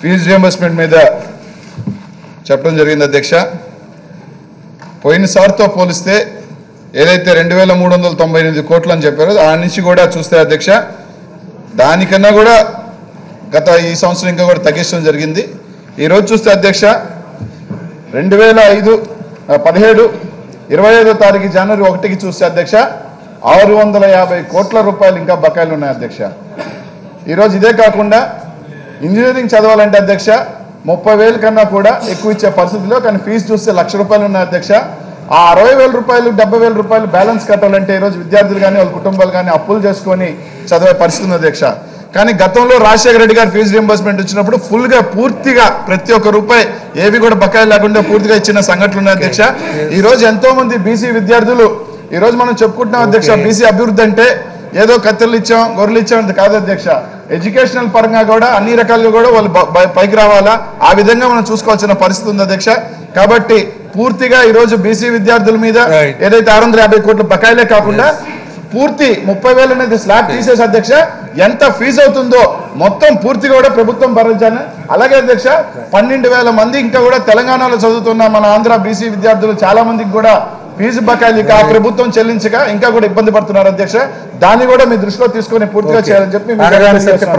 Fee reimbursement మీద చెప్పడం జరిగింది అధ్యక్ష. పోయినసారితో పోలిస్తే ఏదైతే 2398 కోట్లు అని చెప్పారో ఆ నుంచి కూడా చూస్తే అధ్యక్ష దానికన్నా కూడా ఈ సంవత్సరం ఇంకా కూడా తగ్గించడం జరిగింది. ఈరోజు చూస్తే అధ్యక్ష 2017 25వ తారీఖు జనవరి 1కి చూస్తే అధ్యక్ష 650 కోట్ల రూపాయలు ఇంకా బకాయిలు ఉన్నాయి అధ్యక్ష. ఈరోజు ఇదే కాకుండా ఇంజనీరింగ్ చదవాలంటే అధ్యక్ష 30,000 కన్నా కూడా ఎక్కువ ఇచ్చే పరిస్థితిలో కానీ ఫీజు చూస్తే ₹1,00,000 ఉన్నాయి అధ్యక్ష. ఆ 60,000 రూపాయలు 70,000 రూపాయలు బ్యాలెన్స్ కట్టాలంటే ఈరోజు విద్యార్థులు కానీ వాళ్ళ కుటుంబాలు కానీ అప్పులు చేసుకొని చదివే పరిస్థితి ఉంది అధ్యక్ష. కానీ గతంలో రాజశేఖర రెడ్డి గారు ఫీజు రియంబర్స్మెంట్ ఇచ్చినప్పుడు ఫుల్గా పూర్తిగా ప్రతి ఒక్క రూపాయి ఏవి కూడా బకాయిలు లేకుండా పూర్తిగా ఇచ్చిన సంఘటనలు ఉన్నాయి అధ్యక్ష. ఈరోజు ఎంతో మంది బీసీ విద్యార్థులు ఈరోజు మనం చెప్పుకుంటున్నాం అధ్యక్ష. బీసీ అభివృద్ధి అంటే ఏదో కత్తెరలు ఇచ్చాం గొర్రెలు ఇచ్చాం అంత కాదు అధ్యక్ష. ఎడ్యుకేషనల్ పరంగా కూడా అన్ని రకాలుగా కూడా వాళ్ళు పైకి రావాలా, ఆ విధంగా మనం చూసుకోవాల్సిన పరిస్థితి ఉంది అధ్యక్ష. కాబట్టి పూర్తిగా ఈరోజు బీసీ విద్యార్థుల మీద ఏదైతే 650 కోట్ల బకాయిలే కాకుండా పూర్తి 30,000 అనేది స్లాబ్ తీసేసి అధ్యక్ష ఎంత ఫీజు అవుతుందో మొత్తం పూర్తిగా కూడా ప్రభుత్వం భరించాలి. అలాగే అధ్యక్ష 12,000 మంది ఇంకా కూడా తెలంగాణలో చదువుతున్న మన ఆంధ్ర బీసీ విద్యార్థులు చాలా మందికి కూడా ఫీజు బకాయిలు ఆ ప్రభుత్వం చెల్లించక ఇంకా కూడా ఇబ్బంది పడుతున్నారు అధ్యక్ష. దాన్ని కూడా మీ దృష్టిలో తీసుకొని పూర్తిగా చేయాలని చెప్పి